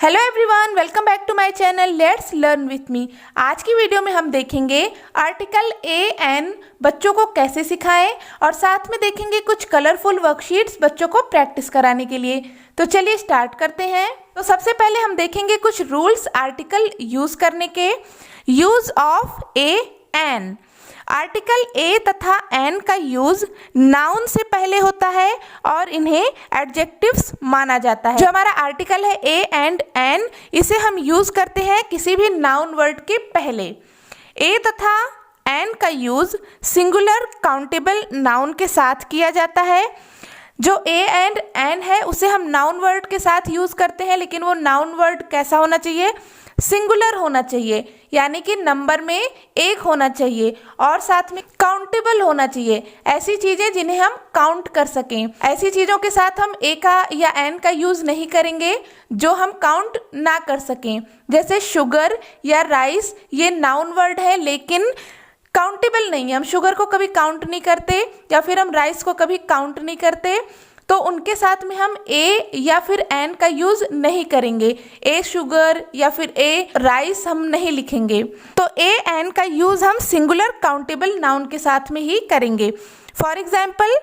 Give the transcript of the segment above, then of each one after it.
Hello everyone, welcome back to my channel let's learn with me. आज की video में हम देखेंगे आर्टिकल ए एन बच्चों को कैसे सिखाएं और साथ में देखेंगे कुछ कलरफुल वर्कशीट्स बच्चों को प्रैक्टिस कराने के लिए। तो चलिए स्टार्ट करते हैं। तो सबसे पहले हम देखेंगे कुछ रूल्स आर्टिकल यूज करने के। Use of a an. Article a तथा एन का यूज नाउन से पहले होता है और इन्हें एडजेक्टिव्स माना जाता है। जो हमारा आर्टिकल है ए एंड एन, इसे हम यूज करते हैं किसी भी नाउन वर्ड के पहले। ए तथा एन का यूज सिंगुलर काउंटेबल नाउन के साथ किया जाता है। जो ए एंड एन है उसे हम नाउन वर्ड के साथ यूज करते हैं, लेकिन वो नाउन वर्ड कैसा होना चाहिए? सिंगुलर होना चाहिए, यानी कि नंबर में एक होना चाहिए और साथ में काउंटेबल होना चाहिए। ऐसी चीजें जिन्हें हम काउंट कर सकें। ऐसी चीजों के साथ हम ए का या एन का यूज नहीं करेंगे जो हम काउंट ना कर सकें। जैसे शुगर या राइस, ये नाउन वर्ड है लेकिन काउंटेबल नहीं है। हम शुगर को कभी काउंट नहीं करते या फिर हम राइस को कभी काउंट नहीं करते, तो उनके साथ में हम ए या फिर एन का यूज नहीं करेंगे। ए शुगर या फिर ए राइस हम नहीं लिखेंगे। तो ए एन का यूज हम सिंगुलर काउंटेबल नाउन के साथ में ही करेंगे। For example,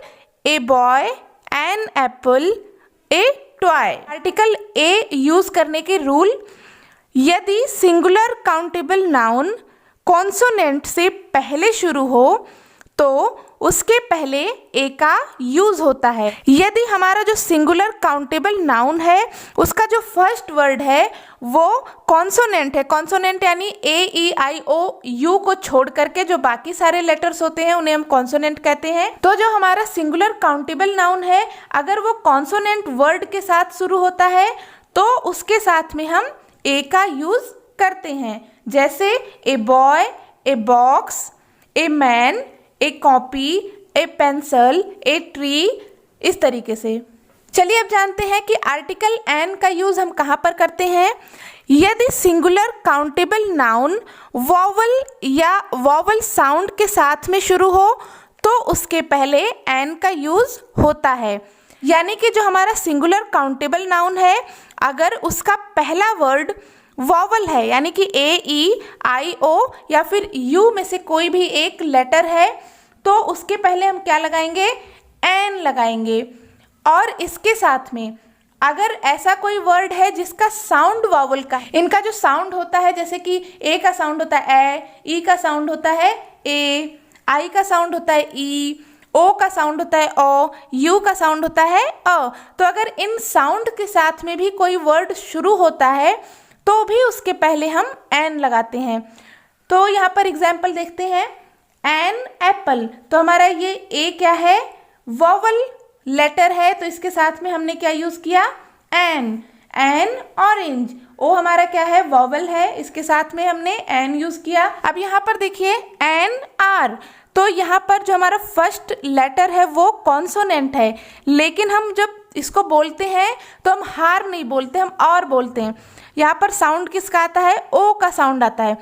a boy, an apple, a toy. Article a use करने के रूल: यदि सिंगुलर काउंटेबल नाउन कॉन्सोनेंट से पहले शुरू हो तो उसके पहले ए का यूज होता है। यदि हमारा जो सिंगुलर काउंटेबल नाउन है उसका जो फर्स्ट वर्ड है वो कॉन्सोनेंट है, कॉन्सोनेंट यानी ए ई आई ओ यू को छोड़ करके जो बाकी सारे लेटर्स होते हैं उन्हें हम कॉन्सोनेंट कहते हैं। तो जो हमारा सिंगुलर काउंटेबल नाउन है अगर वो कॉन्सोनेंट वर्ड के साथ शुरू होता है तो उसके साथ में हम ए का यूज करते हैं। जैसे a boy, a box, a man, A copy, A pencil, a tree, इस तरीके से। चलिए अब जानते हैं कि आर्टिकल एन का यूज हम कहाँ पर करते हैं। यदि सिंगुलर काउंटेबल नाउन वॉवल या वॉवल साउंड के साथ में शुरू हो तो उसके पहले एन का यूज होता है। यानी कि जो हमारा सिंगुलर काउंटेबल नाउन है अगर उसका पहला वर्ड वॉवल है, यानी कि ए ई आई ओ या फिर यू में से कोई भी एक लेटर है, तो उसके पहले हम क्या लगाएंगे? एन लगाएंगे। और इसके साथ में अगर ऐसा कोई वर्ड है जिसका साउंड वॉवल का है, इनका जो साउंड होता है जैसे कि ए का साउंड होता है ए, ई का साउंड होता है ए, आई का साउंड होता है ई, ओ का साउंड होता है ओ, यू का साउंड होता है अ, तो अगर इन साउंड के साथ में भी कोई वर्ड शुरू होता है तो भी उसके पहले हम एन लगाते हैं। तो यहाँ पर एग्जाम्पल देखते हैं। एन एप्पल, तो हमारा ये ए क्या है? वॉवल लेटर है, तो इसके साथ में हमने क्या यूज किया? एन। एन ऑरेंज, ओ हमारा क्या है? वॉवल है, इसके साथ में हमने एन यूज किया। अब यहाँ पर देखिए एन आर, तो यहाँ पर जो हमारा फर्स्ट लेटर है वो कॉन्सोनेंट है, लेकिन हम जब इसको बोलते हैं तो हम हार नहीं बोलते, हम और बोलते हैं। यहाँ पर साउंड किसका आता है? ओ का साउंड आता है,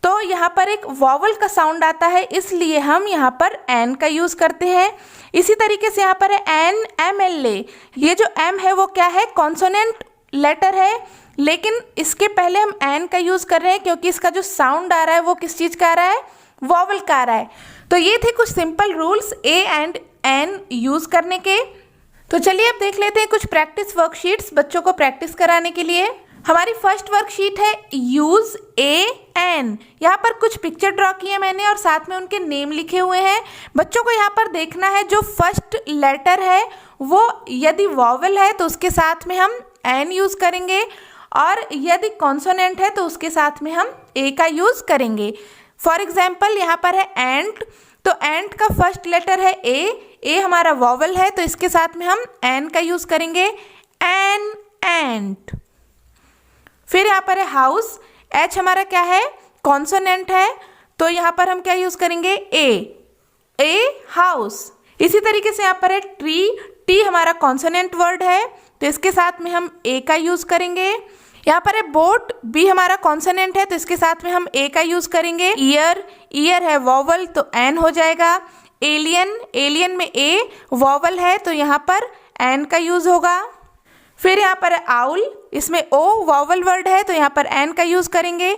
तो यहाँ पर एक वॉवल का साउंड आता है, इसलिए हम यहाँ पर एन का यूज करते हैं। इसी तरीके से यहाँ पर है एन एम एल ए, ये जो एम है वो क्या है? कॉन्सोनेंट लेटर है, लेकिन इसके पहले हम एन का यूज कर रहे हैं क्योंकि इसका जो साउंड आ रहा है वो किस चीज का आ रहा है? वॉवल का आ रहा है। तो ये थे कुछ simple rules a and an use करने के। तो चलिए अब देख लेते हैं कुछ प्रैक्टिस वर्कशीट्स बच्चों को प्रैक्टिस कराने के लिए। हमारी फर्स्ट वर्कशीट है यूज ए एन। यहाँ पर कुछ पिक्चर ड्रॉ किए मैंने और साथ में उनके नेम लिखे हुए हैं। बच्चों को यहाँ पर देखना है जो फर्स्ट लेटर है वो यदि वॉवल है तो उसके साथ में हम एन यूज करेंगे और यदि कॉन्सोनेंट है तो उसके साथ में हम ए का यूज करेंगे। फॉर एग्जाम्पल यहाँ पर है एंट, तो एंट का फर्स्ट लेटर है ए हमारा वॉवल है तो इसके साथ में हम एन का यूज करेंगे। An ant. फिर यहाँ पर है हाउस, एच हमारा क्या है? कॉन्सोनेंट है, तो यहाँ पर हम क्या यूज करेंगे? A house. इसी तरीके से यहाँ पर है ट्री, टी हमारा कॉन्सोनेंट वर्ड है तो इसके साथ में हम ए का यूज करेंगे। यहाँ पर है बोट, बी हमारा कॉन्सोनेंट है तो इसके साथ में हम ए का यूज करेंगे। ईयर, ईयर है वॉवल तो एन हो जाएगा। एलियन, एलियन में ए वॉवल है तो यहाँ पर एन का यूज होगा। फिर यहाँ पर है आउल, इसमें ओ वॉवल वर्ड है तो यहाँ पर एन का यूज़ करेंगे।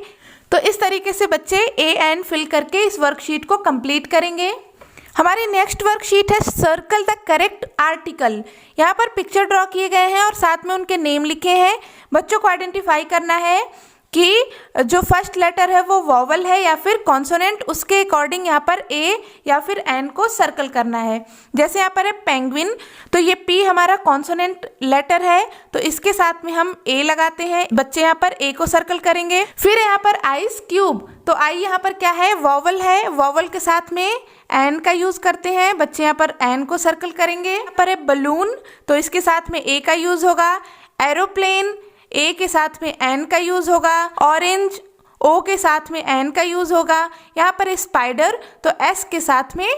तो इस तरीके से बच्चे ए एन फिल करके इस वर्कशीट को कंप्लीट करेंगे। हमारी नेक्स्ट वर्कशीट है सर्कल द करेक्ट आर्टिकल। यहाँ पर पिक्चर ड्रॉ किए गए हैं और साथ में उनके नेम लिखे हैं। बच्चों को आइडेंटिफाई करना है कि जो फर्स्ट लेटर है वो वॉवल है या फिर कॉन्सोनेंट, उसके अकॉर्डिंग यहाँ पर ए या फिर एन को सर्कल करना है। जैसे यहाँ पर है पेंगुइन, तो ये पी हमारा कॉन्सोनेंट लेटर है तो इसके साथ में हम ए लगाते हैं। बच्चे यहाँ पर ए को सर्कल करेंगे। फिर यहाँ पर आइस क्यूब, तो आई यहाँ पर क्या है, वॉवल है, वॉवल के साथ में एन का यूज करते हैं। बच्चे यहाँ पर एन को सर्कल करेंगे। यहाँ पर है बलून, तो इसके साथ में ए का यूज होगा। एरोप्लेन, ए के साथ में एन का यूज होगा। ऑरेंज, ओ के साथ में एन का यूज होगा। यहाँ पर स्पाइडर, तो एस के साथ में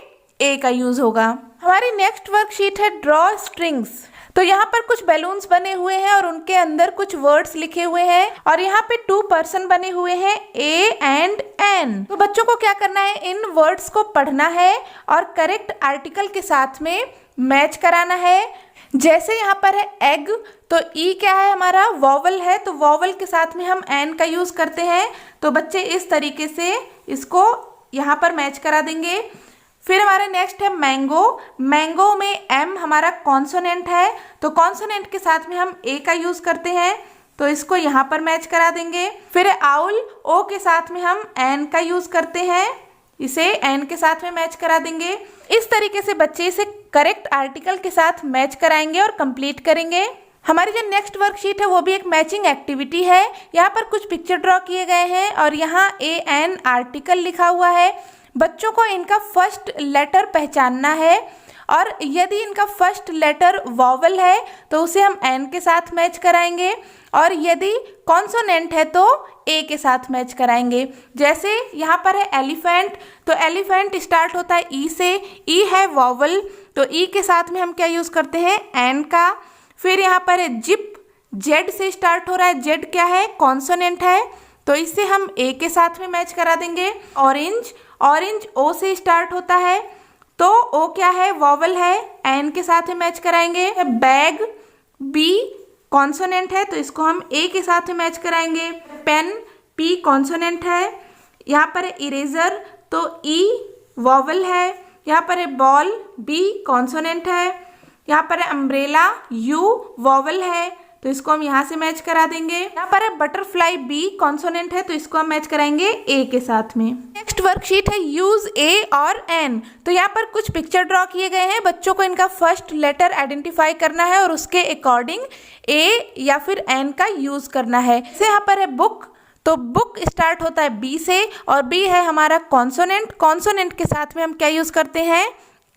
ए का यूज होगा। हमारी नेक्स्ट वर्कशीट है ड्रॉ स्ट्रिंग्स। तो यहाँ पर कुछ बैलून्स बने हुए हैं और उनके अंदर कुछ वर्ड्स लिखे हुए हैं और यहाँ पे 2 पर्सन बने हुए हैं, ए एंड एन। तो बच्चों को क्या करना है, इन वर्ड्स को पढ़ना है और करेक्ट आर्टिकल के साथ में मैच कराना है। जैसे यहाँ पर है एग, तो ई क्या है हमारा, वॉवल है, तो वॉवल के साथ में हम एन का यूज करते हैं। तो बच्चे इस तरीके से इसको यहाँ पर मैच करा देंगे। फिर हमारा नेक्स्ट है मैंगो। मैंगो में एम हमारा कॉन्सोनेंट है तो कॉन्सोनेंट के साथ में हम ए का यूज करते हैं तो इसको यहाँ पर मैच करा देंगे। फिर है आउल, ओ के साथ में हम एन का यूज करते हैं, इसे एन के साथ में मैच करा देंगे। इस तरीके से बच्चे इसे करेक्ट आर्टिकल के साथ मैच कराएंगे और कंप्लीट करेंगे। हमारी जो नेक्स्ट वर्कशीट है वो भी एक मैचिंग एक्टिविटी है। यहाँ पर कुछ पिक्चर ड्रॉ किए गए हैं और यहाँ ए एन आर्टिकल लिखा हुआ है। बच्चों को इनका फर्स्ट लेटर पहचानना है और यदि इनका फर्स्ट लेटर वॉवल है तो उसे हम एन के साथ मैच कराएंगे और यदि कॉन्सोनेंट है तो ए के साथ मैच कराएंगे। जैसे यहाँ पर है एलिफेंट, तो एलिफेंट स्टार्ट होता है ई से, ई है वॉवल तो ई के साथ में हम क्या यूज़ करते हैं, एन का। फिर यहाँ पर है जिप, जेड से स्टार्ट हो रहा है, जेड क्या है, कॉन्सोनेंट है तो इसे हम ए के साथ में मैच करा देंगे। ऑरेंज, ऑरेंज ओ से स्टार्ट होता है तो ओ क्या है, वॉवल है, एन के साथ में मैच कराएंगे। बैग, बी कॉन्सोनेंट है तो इसको हम ए के साथ में मैच कराएंगे। पेन, पी कॉन्सोनेंट है। यहाँ पर है इरेजर तो ई वॉवल है। यहाँ पर है बॉल, बी कॉन्सोनेंट है। यहाँ पर है अम्ब्रेला, यू वॉवल है तो इसको हम यहाँ से मैच करा देंगे। यहाँ पर है बटरफ्लाई, बी कॉन्सोनेंट है तो इसको हम मैच कराएंगे ए के साथ में। नेक्स्ट वर्कशीट है यूज ए और एन। तो यहाँ पर कुछ पिक्चर ड्रॉ किए गए हैं। बच्चों को इनका फर्स्ट लेटर आइडेंटिफाई करना है और उसके अकॉर्डिंग ए या फिर एन का यूज करना है। जैसे यहाँ पर है बुक, तो बुक स्टार्ट होता है बी से और बी है हमारा कॉन्सोनेंट, कॉन्सोनेंट के साथ में हम क्या यूज करते हैं,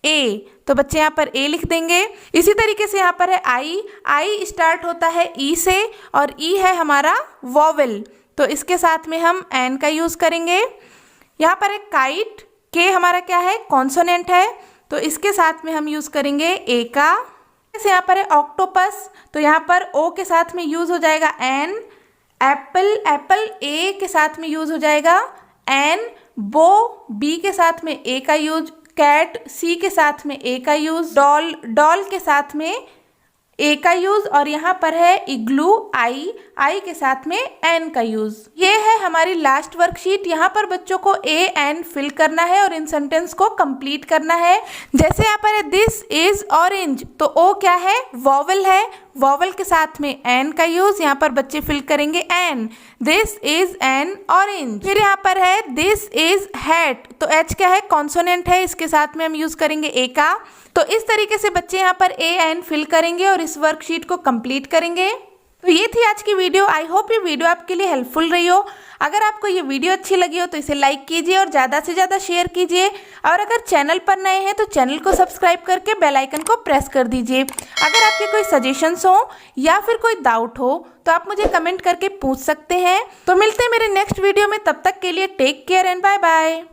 ए, तो बच्चे यहाँ पर ए लिख देंगे। इसी तरीके से यहाँ पर है आई, आई स्टार्ट होता है ई से और ई है हमारा वॉवल तो इसके साथ में हम एन का यूज़ करेंगे। यहाँ पर है काइट, के हमारा क्या है, कॉन्सोनेंट है तो इसके साथ में हम यूज़ करेंगे ए का। जैसे यहाँ पर है ऑक्टोपस, तो यहाँ पर ओ के साथ में यूज़ हो जाएगा एन। एप्पल, एप्पल ए के साथ में यूज़ हो जाएगा एन। बो, बी के साथ में ए का यूज। कैट, सी के साथ में ए का यूज। डॉल, डॉल के साथ में ए का यूज और यहाँ पर है इग्लू, आई, आई के साथ में एन का यूज। ये है हमारी लास्ट वर्कशीट। यहाँ पर बच्चों को ए एन फिल करना है और इन सेंटेंस को कंप्लीट करना है। जैसे यहाँ पर है दिस इज ऑरेंज, तो ओ क्या है, वॉवल है, वॉवल के साथ में एन का यूज। यहाँ पर बच्चे फिल करेंगे an, this is an orange. फिर यहाँ पर है दिस इज हैट, तो एच क्या है, कॉन्सोनेंट है, इसके साथ में हम यूज करेंगे ए का। तो इस तरीके से बच्चे यहाँ पर ए एन फिल करेंगे और इस वर्कशीट को कंप्लीट करेंगे। तो ये थी आज की वीडियो। आई होप ये वीडियो आपके लिए हेल्पफुल रही हो। अगर आपको ये वीडियो अच्छी लगी हो तो इसे लाइक कीजिए और ज़्यादा से ज़्यादा शेयर कीजिए और अगर चैनल पर नए हैं तो चैनल को सब्सक्राइब करके बेल आइकन को प्रेस कर दीजिए। अगर आपके कोई सजेशंस हो या फिर कोई डाउट हो तो आप मुझे कमेंट करके पूछ सकते हैं। तो मिलते हैं मेरे नेक्स्ट वीडियो में, तब तक के लिए take care and bye bye.